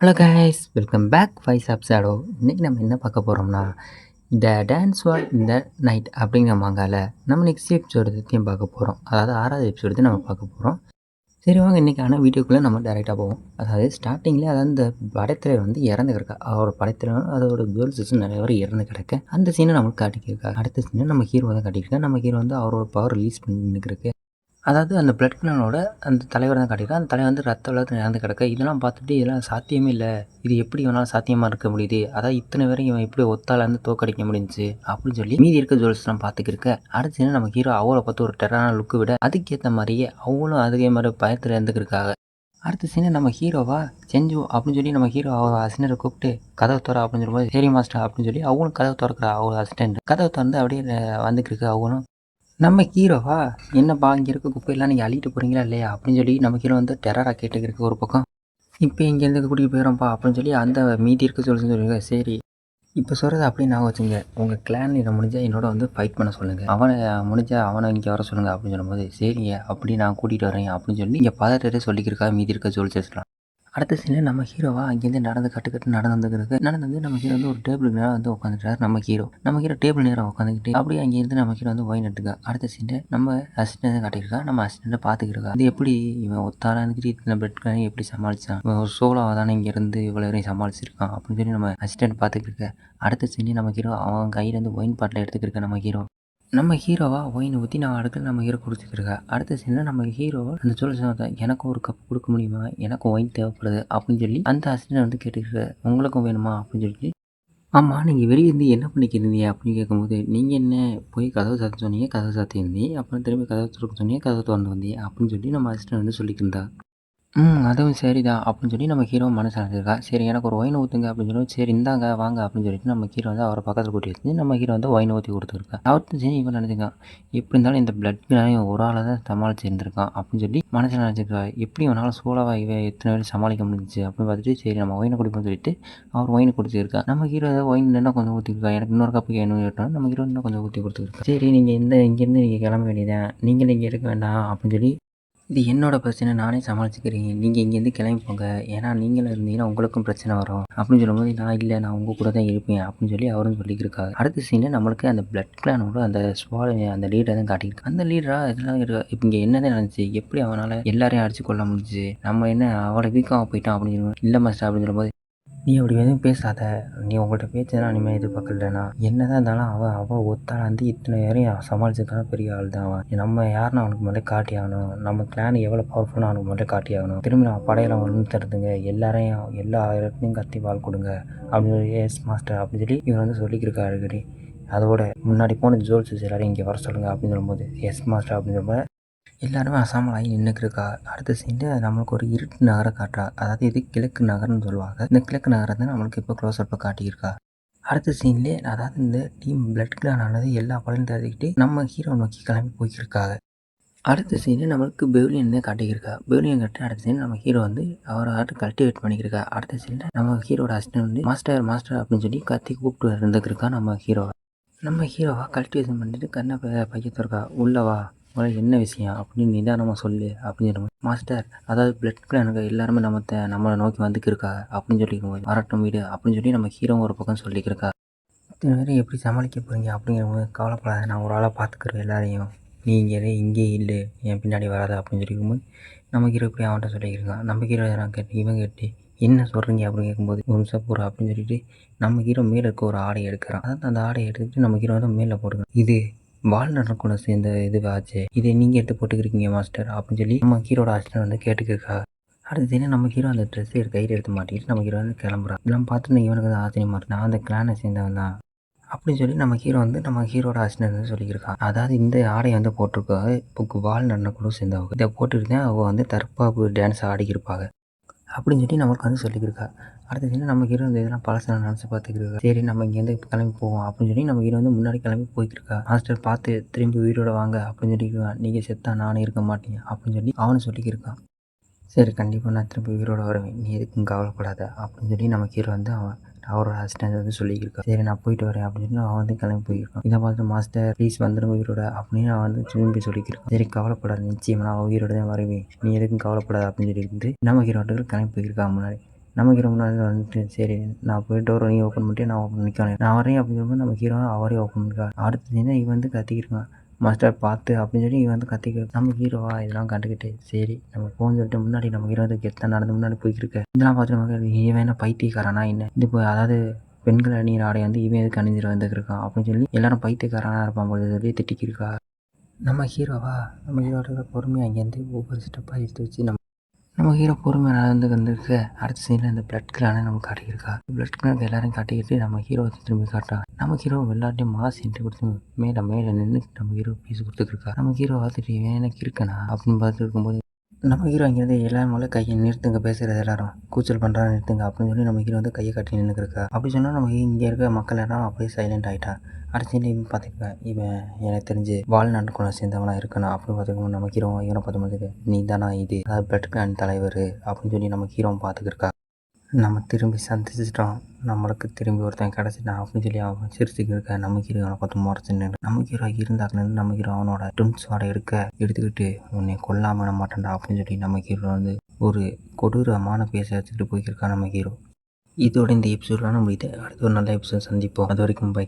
Hello guys, welcome back Wise of Shadow. இன்றைக்கி நம்ம என்ன பார்க்க போகிறோம்னா, த டான்ஸ் வார் இந்த நைட் அப்படிங்கிற மாங்கால நம்ம நெக்ஸ்ட் எபிசோடு பற்றியும் பார்க்க போகிறோம். அதாவது 6வது எபிசோடு தான் நம்ம பார்க்க போகிறோம். சரி வாங்க, இன்றைக்கான வீடியோக்குள்ளே நம்ம டைரெக்டாக போவோம். அதாவது ஸ்டார்டிங்கில் அதாவது இந்த படத்தில் வந்து இறந்து கிடக்கா அவரோட படத்தில் அதோட கேர்ள்ஸஸ் நிறைய பேர் இறந்து கிடக்க அந்த சீனை நம்மளுக்கு காட்டிக்கிருக்கா. அடுத்த சீனை நம்ம ஹீரோ தான் காட்டியிருக்கா. நம்ம ஹீரோ வந்து அவரோட பவர் ரிலீஸ் பண்ணி நிற்கிறக்கு, அதாவது அந்த பிளட் கிளானோட அந்த தலைவர் தான் காட்டியிருக்கான். அந்த தலைவர் வந்து ரத்த வெள்ளத்தில் இறந்து கிடக்க. இதெல்லாம் பார்த்துட்டு இதெல்லாம் சாத்தியமே இல்லை, இது எப்படி இவனால் சாத்தியமாக இருக்க முடியுது, அதாவது இத்தனை பேரும் இவன் எப்படி ஒத்தால இருந்து தோக்கடிக்க முடிஞ்சுச்சு அப்படின்னு சொல்லி மீதி இருக்க ஜுவல்ஸ்லாம் பார்த்துக்கிருக்க. அடுத்து நம்ம ஹீரோ அவளை பார்த்து ஒரு டெரான லுக்கு விட அதுக்கேற்ற மாதிரியே அவளும் அதே மாதிரி பயத்தில் இருந்துக்கிருக்காங்க. அடுத்த சீனை நம்ம ஹீரோவா செஞ்சு அப்படின்னு சொல்லி நம்ம ஹீரோ அவள் அசிஸ்டண்ட்டை கூப்பிட்டு கதவை திற அப்படின்னு சொல்லும்போது சரி மாஸ்டர் அப்படின்னு சொல்லி அவங்களும் கதவை திறக்கிறா. அவள் அசிஸ்டண்ட் கதவை திறந்து அப்படியே வந்துக்கிருக்கு. அவங்களும் நம்ம ஹீரோவா என்னப்பா இங்கே இருக்க குப்பையெல்லாம் நீங்கள் அள்ளிட்டு போகிறீங்களா இல்லையா அப்படின்னு சொல்லி நம்ம ஹீரோ வந்து டெரராக கேட்டுக்கிருக்கு ஒரு பக்கம். இப்போ இங்கேருந்து கூட்டிகிட்டு போயிடும்ப்பா அப்படின்னு சொல்லி அந்த மீதி இருக்க சொல்லுங்க. சரி, இப்போ சொல்கிறது அப்படி நான் வச்சுங்க, உங்கள் கிளான் இதை முடிஞ்சால் என்னோட வந்து ஃபைட் பண்ண சொல்லுங்கள், அவனை முடிஞ்சால் அவனை இங்கே வர சொல்லுங்கள் அப்படின்னு சொல்லும்போது சரிங்க அப்படி நான் கூட்டிகிட்டு வரேன் அப்படின்னு சொல்லி இங்கே பதட்டத்தை சொல்லிக்கிறக்கா மீதி இருக்க ஜோல்சஸ்லாம். அடுத்த சீனில் நம்ம ஹீரோவா அங்கேருந்து நடந்து கட்டு நடந்து வந்து நம்ம ஹீரோ வந்து ஒரு டேபிளுக்கு நேரம் வந்து உட்காந்துட்டார். நம்ம ஹீரோ டேபிள் நேரம் உட்காந்துக்கிட்டு அப்படியே அங்கேருந்து நம்ம ஹீரோ வந்து ஒயின் எடுத்துக்கா. அடுத்த சீனில் நம்ம அசிஸ்டன்ட் அசிஸ்டன்ட் நம்ம அசிஸ்டண்ட்டை பார்த்துக்கிருக்கா. இது எப்படி இவன் ஒத்தாரா இருந்துக்கிட்டு இத்தனை பெட் எப்படி சமாளிச்சான், இவன் ஒரு சோலாக தானே இங்கேருந்து இவ்வளோ வரையும் சமாளிச்சிருக்கான் அப்படின்னு சொல்லி நம்ம அசிஸ்டன்ட் பார்த்துக்கிருக்க. அடுத்த சீனி நம்ம ஹீரோ அவன் கையிலேருந்து ஒயின் பாட்டில் எடுத்துக்கிருக்க. நம்ம ஹீரோவா ஒயின் ஊற்றி நான் அடுக்கல் நம்ம ஹீரோ குடிச்சிக்கிருக்கா. அடுத்த சீனில் நம்ம ஹீரோவை அந்த சொல்ல எனக்கும் ஒரு கப் கொடுக்க முடியுமா, எனக்கும் ஒயின் தேவைப்படுது அப்படின்னு சொல்லி அந்த அசிஸ்டன்ட் வந்து கேட்டுக்கிற, உங்களுக்கும் வேணுமா அப்படின்னு சொல்லிட்டு, ஆமாம் நீங்கள் வெளியே இருந்து என்ன பண்ணிக்கிறீங்க அப்படின்னு கேட்கும்போது, நீங்கள் என்ன போய் கதவை சாத்த சொன்னீங்க, கதவை சாத்தியிருந்தீங்க, அப்புறம் திரும்பி கதவை திறக்க சொன்னீங்க, கதவை திறந்து வந்தீங்க அப்படின்னு சொல்லி நம்ம அசிஸ்டன்ட் வந்து சொல்லிக்கிருந்தா. அதுவும் சரிதான் அப்படின்னு சொல்லி நம்ம ஹீரோ மனசு அடைஞ்சிருக்கா. சரி எனக்கு ஒரு ஒயின் ஊற்றுங்க அப்படின்னு சொல்லி, சரி இந்தாங்க வாங்க அப்படின்னு சொல்லிட்டு நம்ம ஹீரோ வந்து அவரை பக்கத்தில் கூட்டி வச்சு நம்ம ஹீரோ வந்து ஒயின் ஊற்றி கொடுத்துருக்கா. அவர்த்து சரி இவன் நினச்சிருக்கான், எப்படி இருந்தாலும் இந்த பிளட் ஒரு ஆளை தான் சமாளிச்சு இருந்திருக்கான் அப்படின்னு சொல்லி மனசில் நினச்சிருக்கா. எப்படி இவனால் சோழவா இவன் எத்தனை பேர் சமாளிக்க முடிஞ்சிச்சு அப்படின்னு பார்த்துட்டு சரி நம்ம ஒயினை குடிப்போம்னு சொல்லிட்டு அவர் ஒயினை குடிச்சிருக்கா. நம்ம ஹீரோ ஏதாவது ஒயின் இன்னும் கொஞ்சம் ஊற்றிருக்கா, எனக்கு இன்னொரு கப்புக்கு என்ன கேட்டோம் நம்ம ஹீரோ இன்னும் கொஞ்சம் ஊற்றி கொடுத்துருக்கா. சரி நீங்கள் இங்கேருந்து நீங்கள் கிளம்ப வேண்டியதான், நீங்கள் இங்கே இருக்க வேண்டாம் அப்படின்னு சொல்லி, இது என்னோட பிரச்சனை, நானே சமாளிச்சுக்கிறீங்க, நீங்கள் இங்கேருந்து கிளம்பி போங்க, ஏன்னா நீங்களும் இருந்தீங்கன்னா உங்களுக்கும் பிரச்சனை வரும் அப்படின்னு சொல்லும்போது, நான் இல்லை நான் உங்கள் கூட தான் இருப்பேன் அப்படின்னு சொல்லி அவரும் சொல்லியிருக்காரு. அடுத்த சீனில் நம்மளுக்கு அந்த பிளட் கிளானோட அந்த அந்த லீடரை தான் காட்டியிருக்கு. அந்த லீடராக இதெல்லாம் இப்போ இங்கே என்னதான் நடந்துச்சு, எப்படி அவனால் எல்லாரையும் அடிச்சு கொள்ள முடிஞ்சுச்சு, நம்ம என்ன அவளை வீக்காக போயிட்டான் அப்படின்னு இல்லை மாஸ்டர் அப்படின்னு சொல்லும்போது, நீ அப்படி எதுவும் பேசாத, நீ உங்கள்கிட்ட பேச்சதான் இனிமேல் எதிர்பார்க்கலண்ணா, என்னதான் இருந்தாலும் அவள் ஒத்தாள் வந்து இத்தனை பேரையும் சமாளிச்சதுக்கான பெரிய ஆள் தான் அவன். நம்ம யாருன்னு அவனுக்கு முதல்ல காட்டி ஆகணும், நம்ம கிளான் எவ்வளோ பவர்ஃபுல்லாக அவனுக்கு முதல்ல காட்டி ஆகணும், திரும்பி நம்ம படையெல்லாம் ஒன்று தருதுங்க, எல்லாரையும் எல்லா இடத்துலையும் கத்தி வாழ் கொடுங்க அப்படின்னு சொல்லி, எஸ் மாஸ்டர் அப்படின்னு சொல்லி இவன் வந்து சொல்லிக்கிருக்கா அடிக்கடி. அதோட முன்னாடி போன ஜோல்ஸஸ் எல்லாரையும் இங்கே வர சொல்லுங்க அப்படின்னு சொல்லும்போது எஸ் மாஸ்டர் அப்படின்னு சொல்லும்போது எல்லாருமே அசாமல் ஆகி நின்றுக்கிருக்கா. அடுத்த சீனில் நம்மளுக்கு ஒரு இருட்டு நகரை காட்டுறா. அதாவது இது கிழக்கு நகர்னு சொல்லுவாங்க. இந்த கிழக்கு நகரை தான் நம்மளுக்கு இப்போ க்ளோஸ் அப்போ காட்டியிருக்கா. அடுத்த சீன்லேயே அதாவது இந்த டீம் பிளட் கிளானானது எல்லா பழையும் தயாரிக்கிட்டு நம்ம ஹீரோ நோக்கி கிளம்பி போய்க்கிருக்காங்க. அடுத்த சீனு நம்மளுக்கு பெவிலியன் தான் காட்டிக்கிருக்கா. பெவிலியன் கட்டி அடுத்த சீன் நம்ம ஹீரோ வந்து அவரை ஆட்டு கல்டிவேட் பண்ணிக்கிருக்கா. அடுத்த சீனில் நம்ம ஹீரோட அசிஸ்டன்ட் வந்து மாஸ்டர் மாஸ்டர் அப்படின்னு சொல்லி கத்தி கூப்பிட்டு இருந்துக்கிருக்கா. நம்ம ஹீரோவா கல்டிவேஷன் பண்ணிட்டு கண்ணை பையத்திருக்கா. உள்ளவா முதல்ல என்ன விஷயம் அப்படின்னு நிதானமாக சொல்லு அப்படின்னு சொல்லும்போது, மாஸ்டர் அதாவது பிளட் கிளானுக்கு எல்லாருமே நம்மளை நோக்கி வந்துக்கிருக்கா அப்படின்னு சொல்லிக்கும்போது, வரட்டும் வீடு அப்படின்னு சொல்லி நம்ம ஹீரோ ஒரு பக்கம் சொல்லிக்கிருக்கா. இத்தனை பேரும் எப்படி சமாளிக்க போகிறீங்க அப்படிங்கிறபோது, கவலைப்படாத நான் ஒரு ஆளாக பார்த்துக்குறேன் எல்லாரையும், நீ இங்கே இல்லை என் பின்னாடி வராத அப்படின்னு சொல்லிக்கும்போது நம்ம ஹீரோ இப்படி அவன்கிட்ட சொல்லியிருக்கான். நம்ம ஹீரோ கேட்டு இவன் கேட்டு என்ன சொல்கிறீங்க அப்படின்னு கேட்கும்போது, ஒரு நிமிஷம் போகிற அப்படின்னு சொல்லிட்டு நம்ம ஹீரோ மேலே இருக்க ஒரு ஆடையை எடுக்கிறான். அதாவது அந்த ஆடையை எடுத்துக்கிட்டு நம்ம ஹீரோ வந்து மேலே போடுறான். இது வால்நட் கூட சேர்ந்த இதுவாச்சு, இதை நீங்கள் எடுத்து போட்டுக்கிறீங்க மாஸ்டர் அப்படின்னு சொல்லி நம்ம ஹீரோட அசிஸ்டன்ட் வந்து கேட்டுக்கிருக்கா. அடுத்து நம்ம ஹீரோ அந்த ட்ரெஸ்ஸை கையில் எடுத்து மாட்டிட்டு நம்ம ஹீரோ வந்து கிளம்புறான். இதெல்லாம் பார்த்துட்டு இவனுக்கு வந்து ஆச்சரியமா இருக்கு, நான் அந்த கிளானை சேர்ந்தவன் தான் அப்படின்னு சொல்லி நம்ம ஹீரோ வந்து நம்ம ஹீரோட அசிஸ்டன்ட் வந்து சொல்லியிருக்கான். அதாவது இந்த ஆடையை வந்து போட்டிருக்காங்க இப்போ வால்நட்ன கூட சேர்ந்தவங்க, இதை போட்டுட்டு தான் அவங்க வந்து தற்காப்பு டான்ஸ் ஆடிக்கிருப்பாங்க அப்படின்னு சொல்லி நம்மளுக்கு வந்து சொல்லியிருக்கா. அடுத்த சீனில் நம்ம ஹீரோ இந்த இதெல்லாம் பழசை நினச்சி பார்த்துக்கிருக்கா. சரி நம்ம இங்கேருந்து கிளம்பி போவோம் அப்படின்னு சொல்லி நம்ம ஹீரோ வந்து முன்னாடி கிளம்பி போய்க்கிருக்கா. மாஸ்டர் பார்த்து திரும்பி உயிரோட வாங்க அப்படின்னு சொல்லியிருக்கான். நீங்கள் செத்தா நானும் இருக்க மாட்டேன் அப்படின்னு சொல்லி அவனு சொல்லிக்கிருக்கான். சரி கண்டிப்பாக நான் திரும்பி உயிரோட வருவேன், நீ எதுக்கும் கவலைப்படாத அப்படின்னு சொல்லி நம்ம ஹீரோ வந்து அவரோட அசிஸ்டன்ட் வந்து சொல்லியிருக்கான். சரி நான் போயிட்டு வரேன் அப்படின்னு சொல்லி அவன் வந்து கிளம்பி போயிருக்கான். இதை பார்த்து மாஸ்டர் ப்ளீஸ் வந்துடும் உயிரோட அப்படின்னு அவன் வந்து திரும்பி சொல்லியிருக்கான். சரி கவலைப்படாத, நிச்சயமாக நான் உயிரோட தான் வருவேன், நீ எதுக்கும் கவலைப்படாத அப்படின்னு சொல்லியிருந்து நம்ம ஹீரோட்டுக்கு கிளம்பி போயிருக்கான் முன்னாடி. நம்ம ஹீரோ முன்னாடி வந்துட்டு சரி நான் போய் டோரை நீ ஓப்பன் பண்ணிட்டு நான் ஓப்பன் நிற்கிறேன் நான் வரேன் அப்படின்னு சொல்லும்போது நம்ம ஹீரோ அவரே ஓப்பன் பண்ணிருக்கா. அடுத்து பார்த்தீங்கன்னா இவன் வந்து கத்திக்கிருக்கான் மாஸ்டர் பார்த்து அப்படின்னு சொல்லி இவன் வந்து கத்திக்கிட்டு நம்ம ஹீரோவா இதெல்லாம் கண்டுக்கிட்டு சரி நம்ம போன்னு சொல்லிட்டு முன்னாடி நம்ம ஹீரோ வந்து கெத்தான் நடந்து முன்னாடி போய்க்கிருக்க. இதெல்லாம் பார்த்துட்டு நமக்கு இவன் என்ன பைத்தியக்காரனா என்ன இது இப்போ அதாவது பெண்கள் அணிகிற ஆடை வந்து இவன் எதுக்கு அணிஞ்சிட்டு வந்துருக்கான் அப்படின்னு சொல்லி எல்லாரும் பைத்தியக்காரனாக இருப்பான் போது சொல்லி திட்டிக்கிருக்கா. நம்ம ஹீரோவோட பொறுமையாக அங்கேருந்து ஒவ்வொரு ஸ்டெப்பாக எடுத்து வச்சு நம்ம ஹீரோ பொறுமையாக நடந்து வந்துருக்க. அடுத்த சைடில் இந்த பிளட் கிளானை நம்ம காட்டிக்கிருக்கா. பிளட் கிளானுக்கு எல்லாரையும் காட்டிக்கிட்டு நம்ம ஹீரோ திரும்பி காட்டா. நம்ம ஹீரோ எல்லாத்தையும் மாஸ் என்ட்ரி கொடுத்து மேலே நின்று நம்ம ஹீரோ பீஸ் கொடுத்துருக்கா. நம்ம ஹீரோ பார்த்துட்டு இவன் எனக்கு இருக்கனா அப்படின்னு பார்த்துட்டு இருக்கும்போது நம்ம ஹீரோ அங்கேருந்து எல்லாரும் மேலே கையை நிறுத்துங்க பேசுகிறது எல்லாரும் கூச்சல் பண்ணுறா நிறுத்துங்க அப்படின்னு சொல்லி நம்ம ஹீரோ வந்து கையை காட்டி நின்றுருக்கா. அப்படி சொன்னால் நம்ம இங்கே இருக்க மக்கள் எல்லாம் அப்படியே சைலண்ட் ஆகிட்டா. அடுத்த இவன் பார்த்துருக்கேன் இவன் எனக்கு தெரிஞ்சு வாழ்நாட்டுக்குள்ள சேர்ந்தவனா இருக்கணும் அப்படின்னு பார்த்துக்கணும். நம்ம ஹீரோ இவனை பார்த்து நீ தானா இது அதாவது பிளட் கிளான் தலைவர் அப்படின்னு சொல்லி நம்ம ஹீரோவை பார்த்துக்கிருக்கா. நம்ம திரும்பி சந்திச்சிட்டோம் நம்மளுக்கு திரும்பி ஒருத்தன் கிடச்சிட்டான் அப்படின்னு சொல்லி அவன் சிரிச்சுக்கிருக்க. நம்ம ஹீரோ அவனை பார்த்து முறைச்சுன்னு நம்ம ஹீரோ இருந்தாக்குன்னு நம்ம ஹீரோ அவனோட ட்வின்ஸ் வாடை எடுத்துக்கிட்டு உன்னை கொல்லாம மாட்டேன்டா அப்படின்னு சொல்லி நம்ம ஹீரோ வந்து ஒரு கொடூரமான பேச வச்சுட்டு போய்க்கிருக்கான் நம்ம ஹீரோ. இதோட இந்த எபிசோட்லாம் நம்ம அடுத்த ஒரு நல்ல எபிசோட் சந்திப்போம். அது வரைக்கும் பை.